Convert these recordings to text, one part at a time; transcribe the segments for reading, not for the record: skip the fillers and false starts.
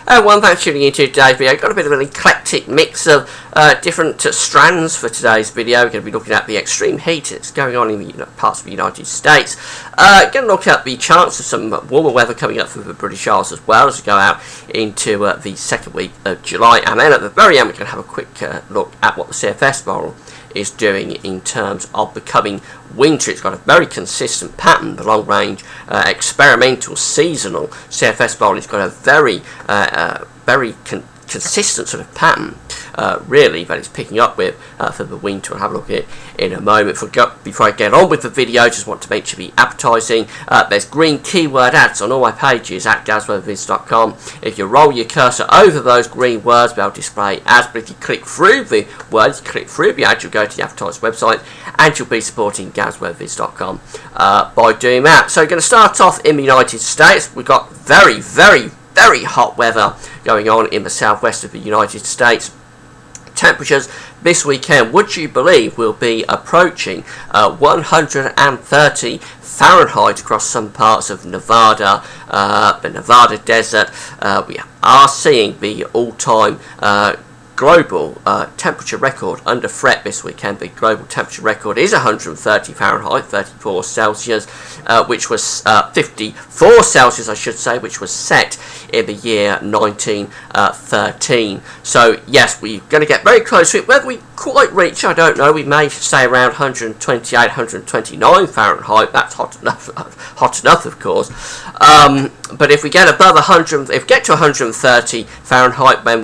One thanks for tuning into today's video. Got a bit of an eclectic mix of different strands for today's video. We're going to be looking at the extreme heat that's going on in the parts of the United States. Going to look at the chance of some warmer weather coming up for the British Isles as well as we go out into the second week of July. And then at the very end we're going to have a quick look at what the CFS model is doing in terms of the coming winter. It's got a very consistent pattern. The long range experimental seasonal CFS model has got a very consistent sort of pattern really that it's picking up with for the winter. We'll have a look at it in a moment. Before I get on with the video, I just want to mention the advertising. There's green keyword ads on all my pages at GazworthVids.com. If you roll your cursor over those green words, they'll display ads, but if you click through the words, click through the ad, you'll go to the advertised website and you'll be supporting GazworthVids.com by doing that. So we're going to start off in the United States. We've got very hot weather going on in the southwest of the United States. Temperatures this weekend, would you believe, will be approaching 130 Fahrenheit across some parts of Nevada, the Nevada desert. We are seeing the all-time global temperature record under threat this weekend. The global temperature record is 130 Fahrenheit, 34 Celsius, which was 54 Celsius, I should say, which was set in the year 1913. So yes, we're going to get very close to it. Whether we quite reach, I don't know. We may stay around 128, 129 Fahrenheit. That's hot enough, of course. But if we get above 100, if we get to 130 Fahrenheit, then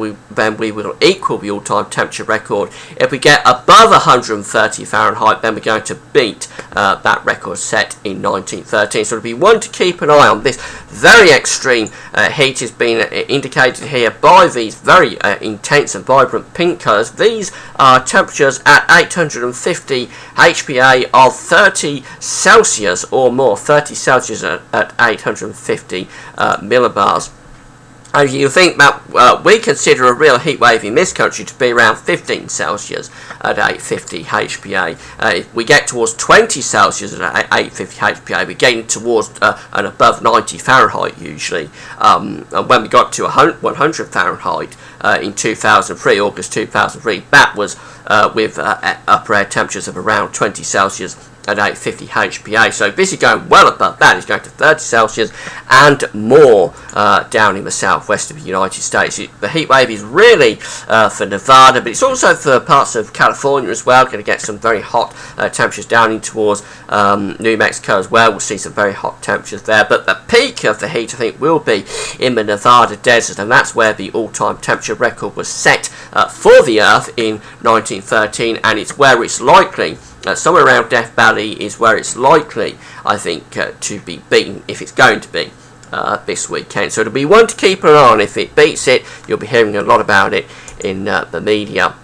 we will equal the all-time temperature record. If we get above 130 Fahrenheit, then we're going to beat that record set in 1913. So it'll be one to keep an eye on. This very extreme heat is being indicated here by these very intense and vibrant pink colours. These are temperatures at 850 HPA of 30 Celsius or more, 30 Celsius at 850 millibars. And you think that we consider a real heat wave in this country to be around 15 Celsius at 850 HPA. If we get towards 20 Celsius at 850 HPA, we're getting towards and above 90 Fahrenheit usually. And when we got to 100 Fahrenheit in 2003, August 2003, that was with upper air temperatures of around 20 Celsius at 850 HPA. So this is going well above that. It's going to 30 Celsius and more down in the southwest of the United States. The heat wave is really for Nevada, but it's also for parts of California as well. Going to get some very hot temperatures down in towards New Mexico as well. We'll see some very hot temperatures there. But the peak of the heat, I think, will be in the Nevada desert, and that's where the all-time temperature record was set for the Earth in 1913, and it's where it's likely somewhere around Death Valley is where it's likely, I think, to be beaten, if it's going to be this weekend. So it'll be one to keep an eye on. If it beats it, you'll be hearing a lot about it in the media.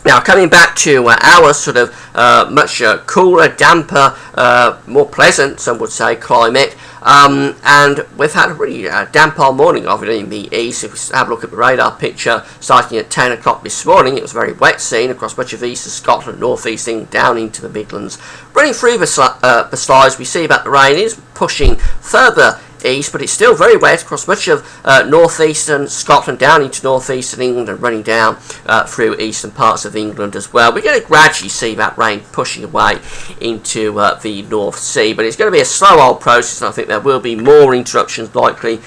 Now, coming back to our sort of much cooler, damper, more pleasant, some would say, climate. And we've had a really damp old morning of it in the east. If we have a look at the radar picture, starting at 10 o'clock this morning, it was a very wet scene across much of the east of Scotland, north east, down into the Midlands. Running through the slides, we see that the rain is pushing further east, but it's still very wet across much of northeastern Scotland, down into northeastern England, and running down through eastern parts of England as well. We're going to gradually see that rain pushing away into the North Sea, but it's going to be a slow old process, and I think there will be more interruptions likely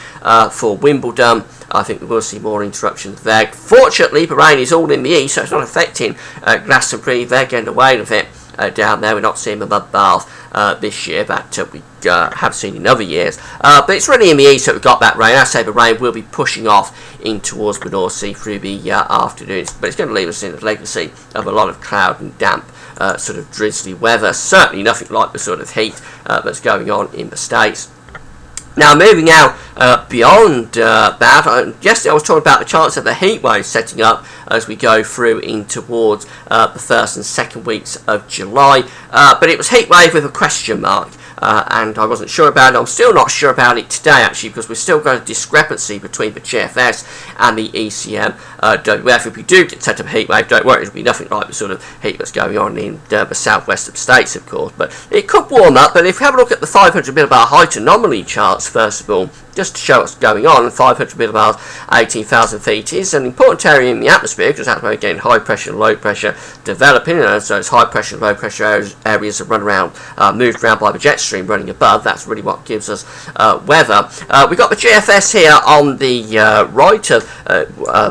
for Wimbledon. I think we will see more interruptions there. Fortunately, the rain is all in the east, so it's not affecting Glastonbury. They're getting away with it down there. We're not seeing the mud bath this year that we have seen in other years, but it's really in the east that we've got that rain. I say the rain will be pushing off in towards the North Sea through the afternoons, but it's going to leave us in a legacy of a lot of cloud and damp sort of drizzly weather. Certainly nothing like the sort of heat that's going on in the States. Now, moving out beyond that, yesterday I was talking about the chance of the heat wave setting up as we go through in towards the first and second weeks of July, but it was heat wave with a question mark. And I wasn't sure about it. I'm still not sure about it today, actually, because we've still got a discrepancy between the GFS and the ECM WF. If we do get set up a heat wave, don't worry, it'll be nothing like the sort of heat that's going on in the southwest of the States, of course. But it could warm up. But if we have a look at the 500 millibar height anomaly charts, first of all, just to show what's going on. 500 millibar, 18,000 feet is an important area in the atmosphere, because that's where we're getting high pressure and low pressure developing, and so it's high pressure and low pressure areas that run around, moved around by the jet stream running above. That's really what gives us weather. We've got the GFS here on the right of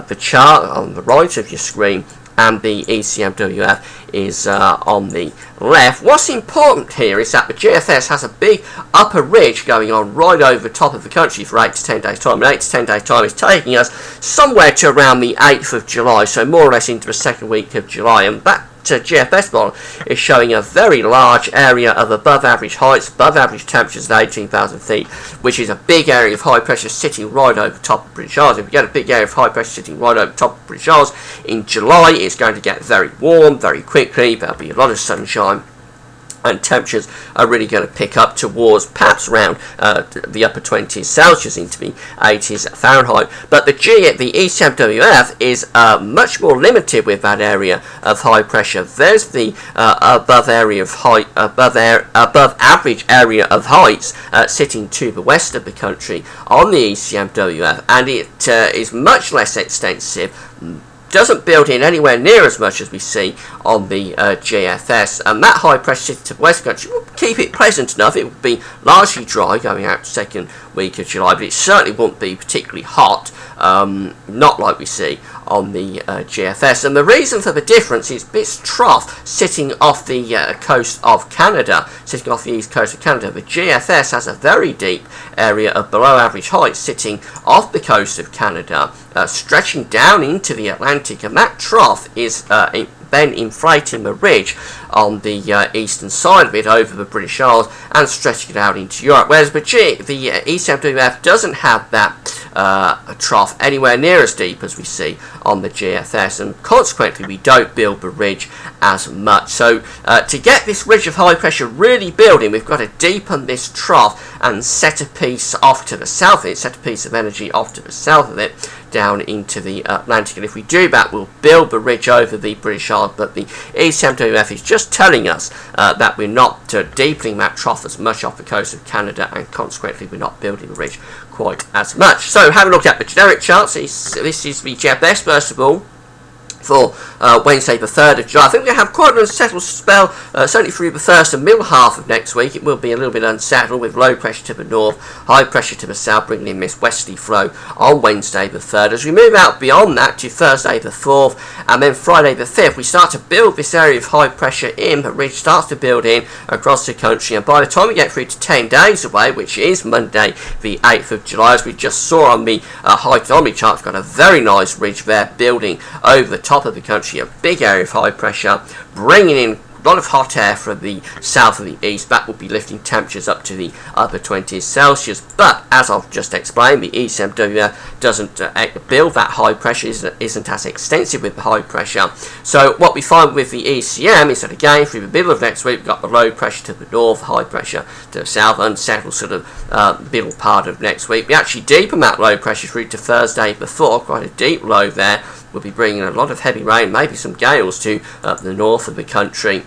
the chart, on the right of your screen, and the ECMWF is on the left. What's important here is that the GFS has a big upper ridge going on right over the top of the country for 8 to 10 days time, and 8 to 10 days time is taking us somewhere to around the 8th of July, so more or less into the second week of July, and that GFS model is showing a very large area of above average heights, above average temperatures at 18,000 feet, which is a big area of high pressure sitting right over the top of British Isles. If we get a big area of high pressure sitting right over the top of British Isles in July, it's going to get very warm very quickly. There'll be a lot of sunshine, and temperatures are really going to pick up towards perhaps around the upper 20s Celsius into the 80s Fahrenheit. But the ECMWF is much more limited with that area of high pressure. There's the above average area of heights sitting to the west of the country on the ECMWF, and it is much less extensive. Doesn't build in anywhere near as much as we see on the GFS, and that high pressure to the west country will keep it pleasant enough. It will be largely dry going out second week of July, but it certainly won't be particularly hot, not like we see on the GFS. And the reason for the difference is this trough sitting off the coast of Canada, sitting off the east coast of Canada. The GFS has a very deep area of below average height sitting off the coast of Canada, stretching down into the Atlantic, and that trough is then inflating the ridge on the eastern side of it over the British Isles and stretching it out into Europe, whereas the ECMWF doesn't have that trough anywhere near as deep as we see on the GFS, and consequently we don't build the ridge as much. So to get this ridge of high pressure really building, we've got to deepen this trough and set a piece off to the south of it, set a piece of energy off to the south of it down into the Atlantic, and if we do that we'll build the ridge over the British Isles. But the ECMWF is just telling us that we're not deepening that trough as much off the coast of Canada, and consequently we're not building the ridge quite as much. So have a look at the generic charts. This is the GFS first of all for Wednesday the 3rd of July. I think we're going to have quite an unsettled spell, certainly through the first and middle half of next week. It will be a little bit unsettled with low pressure to the north, high pressure to the south, bringing in this westerly flow on Wednesday the 3rd. As we move out beyond that to Thursday the 4th and then Friday the 5th, we start to build this area of high pressure in. The ridge starts to build in across the country, and by the time we get through to 10 days away, which is Monday the 8th of July, as we just saw on the high thermometer chart, we've got a very nice ridge there building over the top of the country, a big area of high pressure, bringing in a lot of hot air from the south and the east. That will be lifting temperatures up to the upper 20s Celsius. But as I've just explained, the ECMWF doesn't build that high pressure, isn't as extensive with the high pressure. So what we find with the ECM is that again through the middle of next week we've got the low pressure to the north, high pressure to the south, unsettled sort of middle part of next week. We actually deepen that low pressure through to Thursday before, quite a deep low there. We'll be bringing a lot of heavy rain, maybe some gales to the north of the country.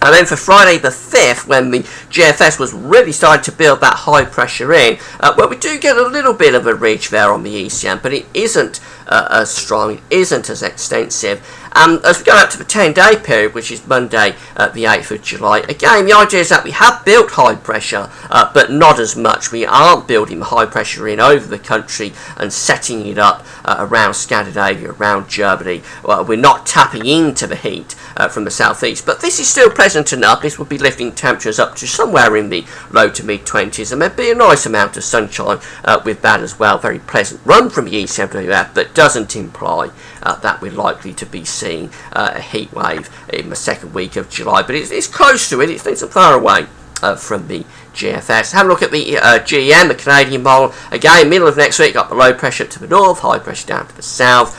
And then for Friday the 5th, when the GFS was really starting to build that high pressure in, well, we do get a little bit of a ridge there on the ECM, but it isn't as strong, it isn't as extensive. And as we go out to the 10-day period, which is Monday the 8th of July, again, the idea is that we have built high pressure, but not as much. We aren't building the high pressure in over the country and setting it up around Scandinavia, around Germany. We're not tapping into the heat from the southeast, but this is still pleasant enough. This would be lifting temperatures up to somewhere in the low to mid 20s, and there'd be a nice amount of sunshine with that as well. Very pleasant run from the ECMWF, but doesn't imply that we're likely to be seeing a heat wave in the second week of July, but it's close to it. It's not far away from the GFS. Have a look at the GEM, the Canadian model. Again, middle of next week, got the low pressure to the north, high pressure down to the south.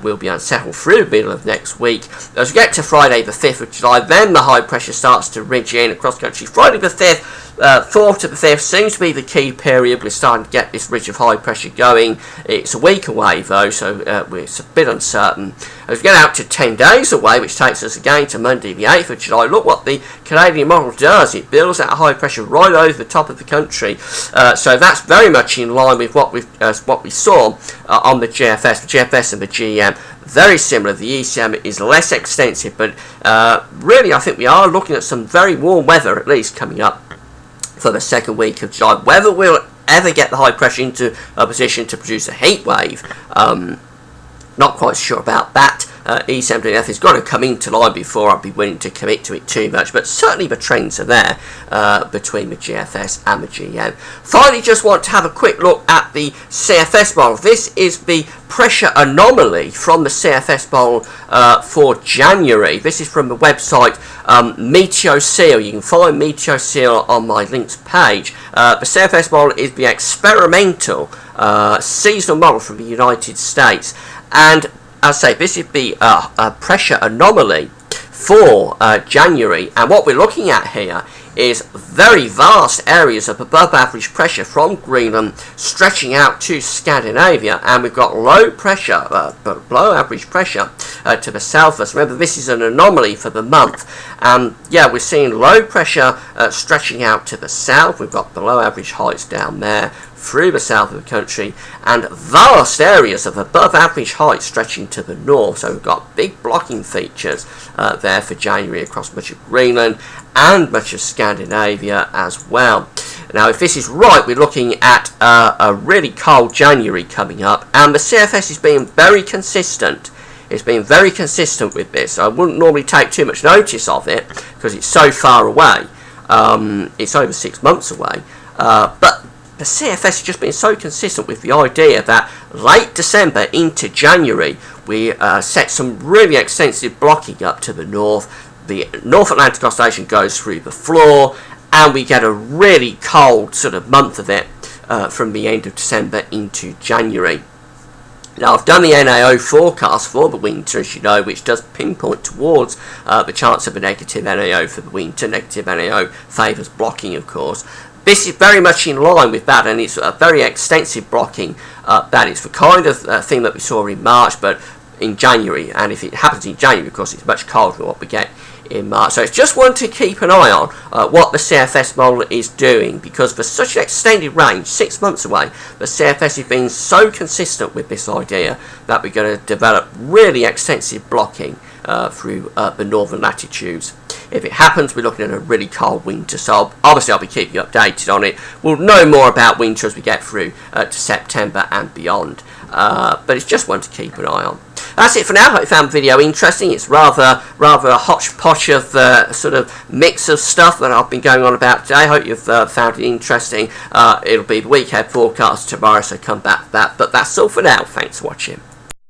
Will be unsettled through the middle of next week. As we get to Friday the 5th of July, then the high pressure starts to ridge in across the country. Friday the 5th, 4th to the 5th seems to be the key period. We're starting to get this ridge of high pressure going. It's a week away though, so it's a bit uncertain. As we get out to 10 days away, which takes us again to Monday the 8th of July, look what the Canadian model does. It builds that high pressure right over the top of the country. So that's very much in line with what we saw on the GFS and the GEM. Very similar. The ECM is less extensive, but really I think we are looking at some very warm weather at least coming up for the second week of July. Whether we'll ever get the high pressure into a position to produce a heat wave, not quite sure about that. E17F has got to come into line before I'd be willing to commit to it too much, but certainly the trends are there between the GFS and the GEM. Finally, just want to have a quick look at the CFS model. This is the pressure anomaly from the CFS model for January. This is from the website Meteoseal. You can find Meteoseal on my links page. The CFS model is the experimental seasonal model from the United States, and as I say, this is the pressure anomaly for January, and what we're looking at here is very vast areas of above average pressure from Greenland stretching out to Scandinavia, and we've got low pressure, below average pressure to the south of us. Remember, this is an anomaly for the month, and yeah, we're seeing low pressure stretching out to the south. We've got below average heights down there through the south of the country, and vast areas of above average height stretching to the north. So we've got big blocking features there for January across much of Greenland and much of Scandinavia as well. Now, if this is right, we're looking at a really cold January coming up, and the CFS is being very consistent. It's been very consistent with this. I wouldn't normally take too much notice of it because it's so far away. It's over 6 months away, but the CFS has just been so consistent with the idea that late December into January we set some really extensive blocking up to the north. The North Atlantic Oscillation goes through the floor, and we get a really cold sort of month of it from the end of December into January. Now, I've done the NAO forecast for the winter, as you know, which does pinpoint towards the chance of a negative NAO for the winter. Negative NAO favours blocking, of course. This is very much in line with that, and it's a very extensive blocking. That is the kind of thing that we saw in March, but in January. And if it happens in January, of course, it's much colder than what we get in March. So it's just one to keep an eye on what the CFS model is doing, because for such an extended range, 6 months away, the CFS has been so consistent with this idea that we're going to develop really extensive blocking through the northern latitudes. If it happens, we're looking at a really cold winter, so obviously I'll be keeping you updated on it. We'll know more about winter as we get through to September and beyond, but it's just one to keep an eye on. That's it for now. I hope you found the video interesting. It's rather a hodgepodge of sort of mix of stuff that I've been going on about today. I hope you've found it interesting. It'll be the weekend forecast tomorrow, so come back for that. But that's all for now. Thanks for watching.